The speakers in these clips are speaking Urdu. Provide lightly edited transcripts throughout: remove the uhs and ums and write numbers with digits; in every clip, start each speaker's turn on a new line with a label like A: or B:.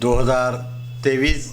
A: 2023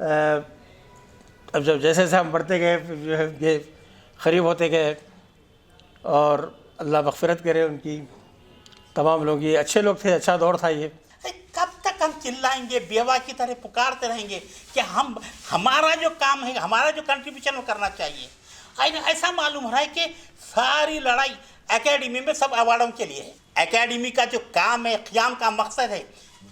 B: اب جب جیسے جیسے ہم بڑھتے گئے جو ہے یہ قریب ہوتے گئے، اور اللہ مغفرت کرے ان کی، تمام لوگ یہ اچھے لوگ تھے، اچھا دور تھا یہ.
C: کب تک ہم چلائیں گے، بیوہ کی طرح پکارتے رہیں گے کہ ہمارا جو کام ہے، ہمارا جو کنٹریبیوشن وہ کرنا چاہیے. ایسا معلوم ہو رہا ہے کہ ساری لڑائی اکیڈمی میں سب ایوارڈوں کے لیے ہے. اکیڈمی کا جو کام ہے، قیام کا مقصد ہے،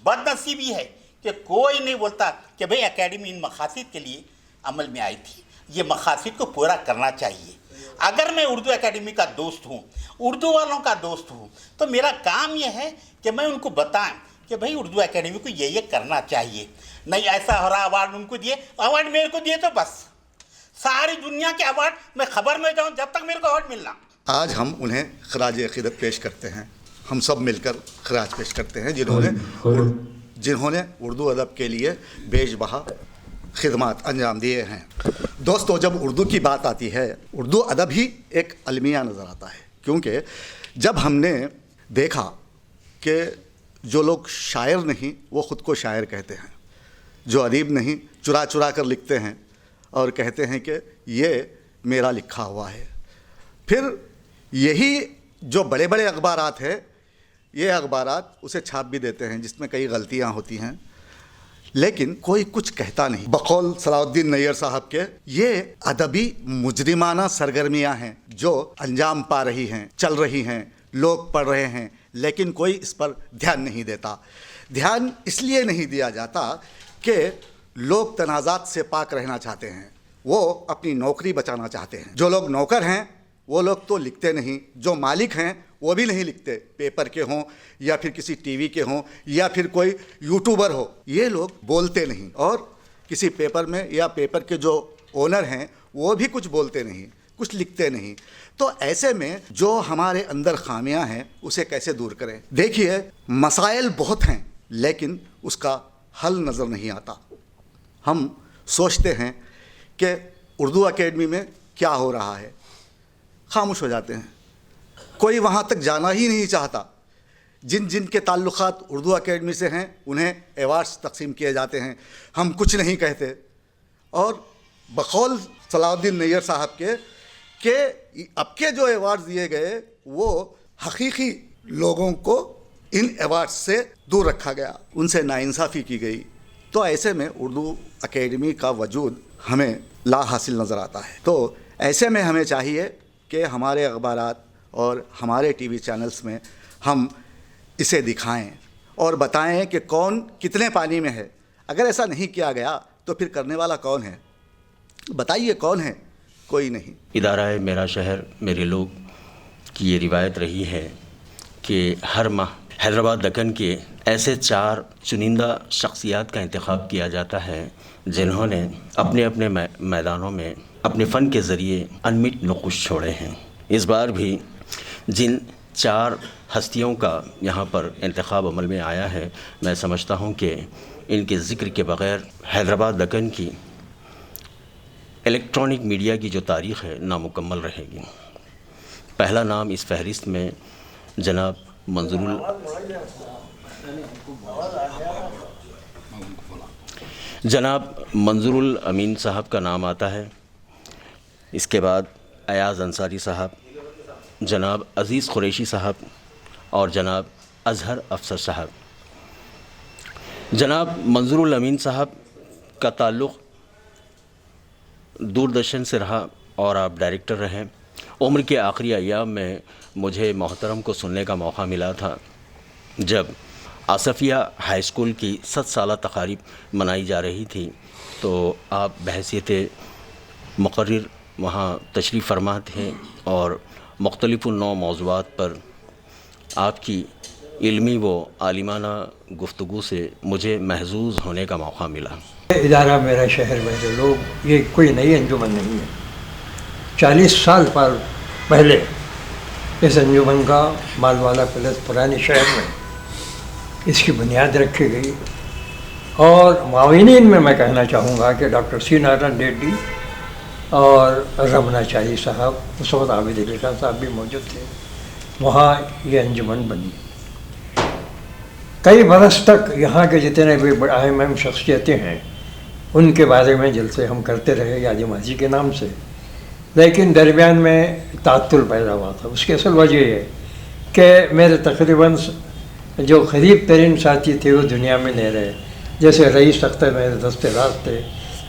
C: بد نصیبی ہے کہ کوئی نہیں بولتا کہ بھئی اکیڈمی ان مقاصد کے لیے عمل میں آئی تھی، یہ مقاصد کو پورا کرنا چاہیے. اگر میں اردو اکیڈمی کا دوست ہوں، اردو والوں کا دوست ہوں، تو میرا کام یہ ہے کہ میں ان کو بتائیں کہ بھئی اردو اکیڈمی کو یہ کرنا چاہیے. نہیں ایسا ہو رہا ایوارڈ ان کو دیے، ایوارڈ میرے کو دیے تو بس ساری دنیا کے ایوارڈ میں خبر میں جاؤں جب تک میرے کو ایوارڈ ملنا.
D: آج ہم انہیں خراج عقیدت پیش کرتے ہیں، ہم سب مل کر خراج پیش کرتے ہیں جنہوں نے اردو ادب کے لیے بیش بہا خدمات انجام دیے ہیں. دوستو، جب اردو کی بات آتی ہے، اردو ادب ہی ایک المیہ نظر آتا ہے، کیونکہ جب ہم نے دیکھا کہ جو لوگ شاعر نہیں وہ خود کو شاعر کہتے ہیں، جو ادیب نہیں چرا چرا کر لکھتے ہیں اور کہتے ہیں کہ یہ میرا لکھا ہوا ہے. پھر یہی جو بڑے بڑے اخبارات ہیں، یہ اخبارات اسے چھاپ بھی دیتے ہیں جس میں کئی غلطیاں ہوتی ہیں، لیکن کوئی کچھ کہتا نہیں. بقول صلاح الدین نیّر صاحب کے، یہ ادبی مجرمانہ سرگرمیاں ہیں جو انجام پا رہی ہیں، چل رہی ہیں، لوگ پڑھ رہے ہیں، لیکن کوئی اس پر دھیان نہیں دیتا. دھیان اس لیے نہیں دیا جاتا کہ لوگ تنازعات سے پاک رہنا چاہتے ہیں، وہ اپنی نوکری بچانا چاہتے ہیں. جو لوگ نوکر ہیں وہ لوگ تو لکھتے نہیں، جو مالک ہیں وہ بھی نہیں لکھتے، پیپر کے ہوں یا پھر کسی ٹی وی کے ہوں یا پھر کوئی یوٹیوبر ہو، یہ لوگ بولتے نہیں. اور کسی پیپر میں یا پیپر کے جو اونر ہیں وہ بھی کچھ بولتے نہیں، کچھ لکھتے نہیں. تو ایسے میں جو ہمارے اندر خامیاں ہیں اسے کیسے دور کریں؟ دیکھیے، مسائل بہت ہیں لیکن اس کا حل نظر نہیں آتا. ہم سوچتے ہیں کہ اردو اکیڈمی میں کیا ہو رہا ہے، خاموش ہو جاتے ہیں. کوئی وہاں تک جانا ہی نہیں چاہتا. جن کے تعلقات اردو اکیڈمی سے ہیں انہیں ایوارڈز تقسیم کیے جاتے ہیں، ہم کچھ نہیں کہتے. اور بقول صلاح الدین نیّر صاحب کے کہ اب کے جو ایوارڈز دیے گئے وہ حقیقی لوگوں کو ان ایوارڈز سے دور رکھا گیا، ان سے ناانصافی کی گئی. تو ایسے میں اردو اکیڈمی کا وجود ہمیں لا حاصل نظر آتا ہے. تو ایسے میں ہمیں چاہیے کہ ہمارے اخبارات اور ہمارے ٹی وی چینلز میں ہم اسے دکھائیں اور بتائیں کہ کون کتنے پانی میں ہے. اگر ایسا نہیں کیا گیا تو پھر کرنے والا کون ہے؟ بتائیے کون ہے؟ کوئی نہیں.
E: ادارہ میرا شہر میرے لوگ کی یہ روایت رہی ہے کہ ہر ماہ حیدرآباد دکن کے ایسے 4 چنندہ شخصیات کا انتخاب کیا جاتا ہے جنہوں نے اپنے اپنے میدانوں میں اپنے فن کے ذریعے انمٹ نقوش چھوڑے ہیں. اس بار بھی جن 4 ہستیوں کا یہاں پر انتخاب عمل میں آیا ہے، میں سمجھتا ہوں کہ ان کے ذکر کے بغیر حیدرآباد دکن کی الیکٹرانک میڈیا کی جو تاریخ ہے نامکمل رہے گی. پہلا نام اس فہرست میں جناب منظور الامین صاحب کا نام آتا ہے. اس کے بعد ایاز انصاری صاحب، جناب عزیز قریشی صاحب اور جناب اظہر افسر صاحب. جناب منظور الامین صاحب کا تعلق دوردرشن سے رہا اور آپ ڈائریکٹر رہے. عمر کے آخری ایام میں مجھے محترم کو سننے کا موقع ملا تھا جب آصفیہ ہائی اسکول کی 7 سالہ تقاریب منائی جا رہی تھی، تو آپ بحیثیت مقرر وہاں تشریف فرما تھے اور مختلف النوع موضوعات پر آپ کی علمی و عالمانہ گفتگو سے مجھے محظوظ ہونے کا موقع ملا.
F: ادارہ میرا شہر میرے لوگ یہ کوئی نئی انجمن نہیں ہے. 40 سال پر پہلے اس انجمن کا مالوالا پیلس پرانے شہر میں اس کی بنیاد رکھی گئی. اور معاونین میں میں کہنا چاہوں گا کہ ڈاکٹر سی نارائن ریڈی اور رمناچاری صاحب، اس وقت عابد علی خان صاحب بھی موجود تھے. وہاں یہ انجمن بنی. کئی برس تک یہاں کے جتنے بھی اہم شخصیتیں ہیں ان کے بارے میں جلسے ہم کرتے رہے یاد ماضی کے نام سے، لیکن درمیان میں تعطل پیدا ہوا تھا۔ اس کی اصل وجہ یہ ہے کہ میرے تقریباً جو قریب ترین ساتھی تھے وہ دنیا میں نہیں رہے، جیسے رئیس اختر میرے دست راست تھے،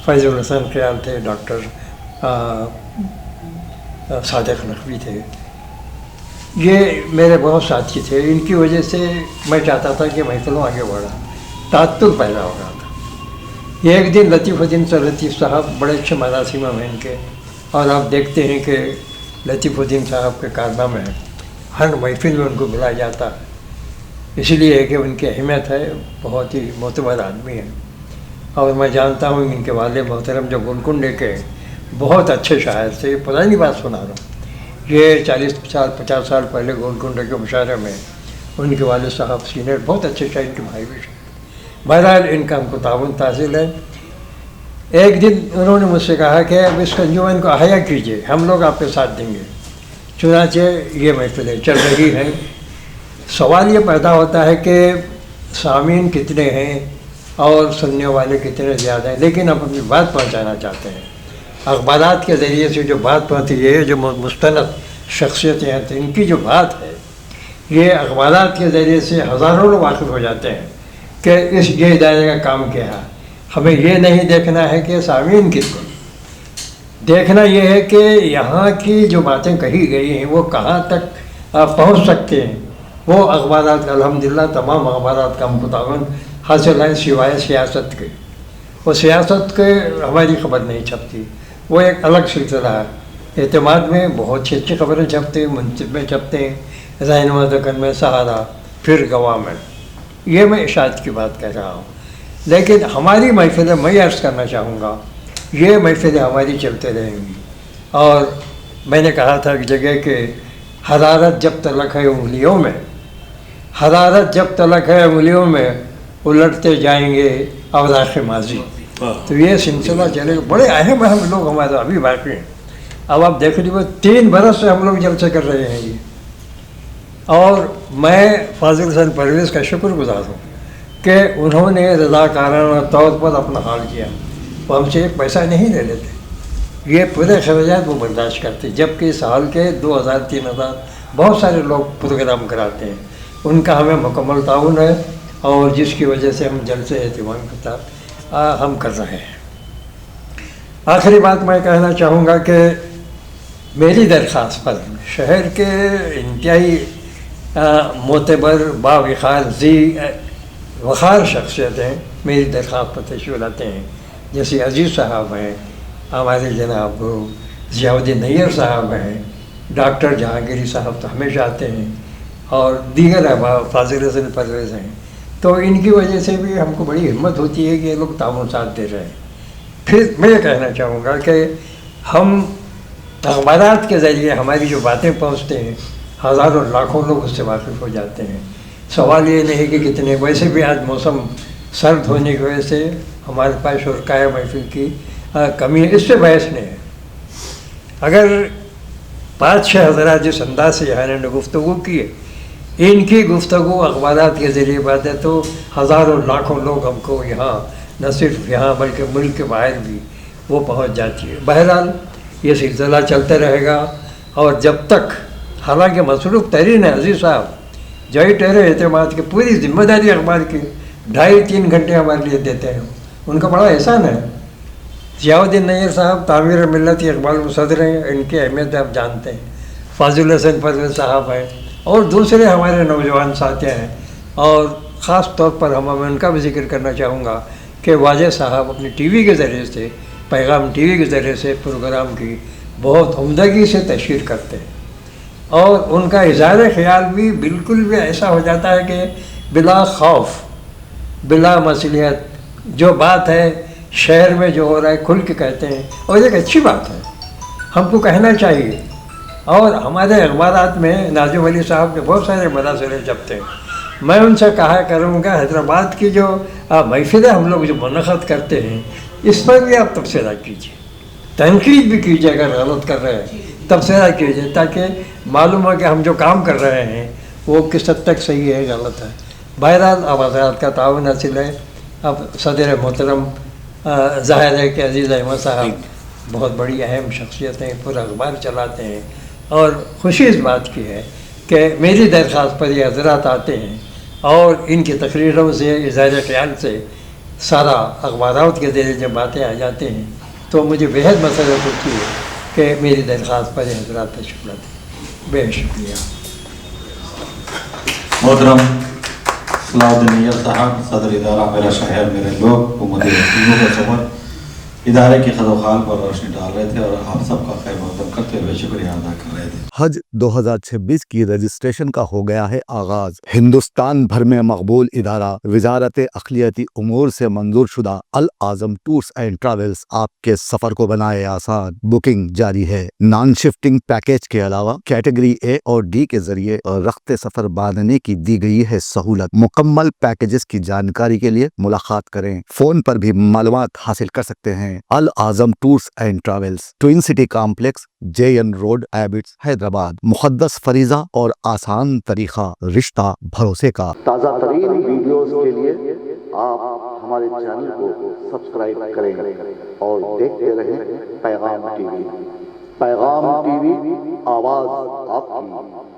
F: فیض الحسن خیال تھے، ڈاکٹر صادق نقوی تھے، یہ میرے بہت ساتھی تھے۔ ان کی وجہ سے میں چاہتا تھا کہ محفلوں آگے بڑھا، تعطل پیدا ہو رہا تھا۔ ایک دن لطیف الدین سر لطیف صاحب بڑے اچھے مراسم ہیں ان کے، اور آپ دیکھتے ہیں کہ لطیف الدین صاحب کے کارنامے ہیں، ہر محفل میں ان کو بلایا جاتا ہے، اس لیے کہ ان کی اہمیت ہے، بہت ہی معتبر آدمی ہیں۔ اور میں جانتا ہوں ان کے والد محترم جو گولکنڈے کے بہت اچھے شاعر تھے، پرانی بات سنا رہا ہوں، یہ 40 سال پہلے گولکنڈے کے مشاعرے میں ان کے والد صاحب سینئر بہت اچھے شاعر کے بھائی بھی شاعر، بہرحال ان کا ہم کو تعاون حاصل ہے۔ ایک دن انہوں نے مجھ سے کہا کہ اب اس انجمن کو احیا کیجیے، ہم لوگ آپ کے ساتھ دیں گے۔ چنانچہ یہ محفلیں چل رہی ہیں۔ سوال یہ پیدا ہوتا ہے کہ سامعین کتنے ہیں اور سننے والے کتنے زیادہ ہیں، لیکن ہم اپنی بات پہنچانا چاہتے ہیں۔ اخبارات کے ذریعے سے جو بات پہنچتی ہے، جو مستند شخصیتیں ہیں ان کی جو بات ہے، یہ اخبارات کے ذریعے سے ہزاروں لوگ واقف ہو جاتے ہیں کہ یہ ادارے کا کام کیا ہے۔ ہمیں یہ نہیں دیکھنا ہے کہ سامعین کتنے، دیکھنا یہ ہے کہ یہاں کی جو باتیں کہی گئی ہیں وہ کہاں تک پہنچ سکتے ہیں۔ وہ اخبارات کا الحمدللہ تمام اخبارات کا ہم کو تعاون حاصل ہے، سوائے سیاست کے۔ وہ سیاست کے ہماری خبر نہیں چھپتی، وہ ایک الگ سلسلہ ہے۔ اعتماد میں بہت اچھی خبریں چھپتے ہیں، منصف میں چھپتے ہیں، رہنما دکن میں، سہارا، پھر گواہ میں۔ یہ میں اشاعت کی بات کہہ رہا ہوں، لیکن ہماری محفلیں میں عرض کرنا چاہوں گا، یہ محفلیں ہماری چلتے رہیں گی۔ اور میں نے کہا تھا ایک جگہ کہ حرارت جب تلک ہے انگلیوں میں، حرارت جب تلک ہے انگلیوں میں، الٹتے جائیں گے اوراق ماضی۔ تو یہ سلسلہ چلے گا، بڑے اہم اہم لوگ ہمارے ابھی باقی ہیں۔ اب آپ دیکھ لیجیے 3 برس سے ہم لوگ جلسے کر رہے ہیں یہ، اور میں فاضل حسین پرویز کا شکر گزار ہوں کہ انہوں نے رضاکارانہ طور پر اپنا حال کیا، وہ ہم سے ایک پیسہ نہیں لے لیتے، یہ پورے خراجات وہ برداشت کرتے، جبکہ اس حال کے 2000 3000 بہت سارے لوگ پروگرام کراتے ہیں، ان کا ہمیں مکمل تعاون ہے، اور جس کی وجہ سے ہم جلسے اہتمام کرتا ہم کر رہے ہیں۔ آخری بات میں کہنا چاہوں گا کہ میری درخواست پر شہر کے انتہائی معتبر باوقار وقار شخصیتیں میری درخواست پر تشریف لاتے ہیں، جیسے عزیز صاحب ہیں، ہمارے جناب ضیاء الدین نیئر صاحب ہیں، ڈاکٹر جہانگیری صاحب تو ہمیشہ آتے ہیں، اور دیگر احباب فاضل حسین پرویز ہیں، تو ان کی وجہ سے بھی ہم کو بڑی ہمت ہوتی ہے کہ یہ لوگ تعاون ساتھ دے رہے ہیں۔ پھر میں یہ کہنا چاہوں گا کہ ہم اخبارات کے ذریعے ہماری جو باتیں پہنچتے ہیں، ہزاروں لاکھوں لوگ اس سے واقف ہو جاتے ہیں۔ سوال یہ نہیں کہ کتنے، ویسے بھی آج موسم سرد ہونے کی وجہ سے ہمارے پاس شرکائے محفل کی کمی ہے، اس سے بحث نہیں ہے۔ اگر 5-6 حضرات جس انداز سے یہاں نے گفتگو کی ہے، ان کی گفتگو اخبارات کے ذریعے بات ہے تو ہزاروں لاکھوں لوگ ہم کو یہاں نہ صرف یہاں بلکہ ملک کے باہر بھی وہ پہنچ جاتی ہے۔ بہرحال یہ سلسلہ چلتا رہے گا، اور جب تک، حالانکہ مصروف ترین ہے عزیز صاحب، جوئی ٹہرے اعتماد کی پوری ذمہ داری اخبار کی 2.5-3 گھنٹے ہمارے لیے دیتے ہیں، ان کا بڑا احسان ہے۔ ضیاء الدین نیئر صاحب تعمیر ملت اقبال میں صدر ہیں، ان کی اہمیت آپ جانتے ہیں۔ فاضل حسین پرویز صاحب ہیں، اور دوسرے ہمارے نوجوان ساتھی ہیں، اور خاص طور پر میں ان کا بھی ذکر کرنا چاہوں گا کہ واجد صاحب اپنی ٹی وی کے ذریعے سے، پیغام ٹی وی کے ذریعے سے پروگرام کی بہت عمدگی سے تشہیر کرتے ہیں، اور ان کا اظہار خیال بھی بالکل بھی ایسا ہو جاتا ہے کہ بلا خوف، بلا مصلحت، جو بات ہے شہر میں جو ہو رہا ہے کھل کے کہتے ہیں، اور ایک اچھی بات ہے، ہم کو کہنا چاہیے۔ اور ہمارے اخبارات میں ناظم علی صاحب کے بہت سارے مراسلے چھپتے ہیں، میں ان سے کہا کروں گا حیدرآباد کی جو محفلیں ہم لوگ جو منعقد کرتے ہیں، اس پر بھی آپ تبصرہ کیجیے، تنقید بھی کیجیے، اگر غلط کر رہے ہیں تبصرہ کیجیے، تاکہ معلوم ہو کہ ہم جو کام کر رہے ہیں وہ کس حد تک صحیح ہے غلط ہے۔ بہرحال اب حضرات کا تعاون حاصل ہے۔ اب صدر محترم ظاہر ہے کہ عزیز احمد صاحب بہت بڑی اہم شخصیت ہیں، پورا اخبار چلاتے ہیں، اور خوشی اس بات کی ہے کہ میری درخواست پر یہ حضرات آتے ہیں اور ان کی تقریروں سے، اظہار خیال سے سارا اخبارات کے ذریعے جب باتیں آ جاتے ہیں تو مجھے بہت مسرت ہوتی ہے کہ میری درخواست پر یہ حضرات تشریف لاتے ہیں. بے شکریہ.
A: محترم صلاح الدین نیت صاحب، صدر ادارہ میرا شہر میرے لوگ، وہ مدیر ٹیموں کا سفر ادارے کی خدوخال پر روشنی ڈال رہے تھے اور آپ سب کا خیر مقدم کرتے ہوئے شکریہ ادا کر رہے تھے.
D: حج 2026 کی رجسٹریشن کا ہو گیا ہے آغاز. ہندوستان بھر میں مقبول ادارہ وزارت اقلیتی امور سے منظور شدہ العظم ٹورز اینڈ ٹریولز آپ کے سفر کو بنائے آسان. بکنگ جاری ہے. نان شفٹنگ پیکیج کے علاوہ کیٹیگری اے اور ڈی کے ذریعے رخت سفر باندھنے کی دی گئی ہے سہولت. مکمل پیکیجز کی جانکاری کے لیے ملاقات کریں. فون پر بھی معلومات حاصل کر سکتے ہیں. Al Azam tours and travels, twin city complex, JN road, Abids, Hyderabad. مقدس فریضہ اور آسان طریقہ، رشتہ بھروسے کا.
G: تازہ ترین ویڈیوز کے لیے آپ ہمارے چینل کو سبسکرائب کریں اور دیکھتے رہیں پیغام ٹی وی. پیغام ٹی وی، آواز آپ کی.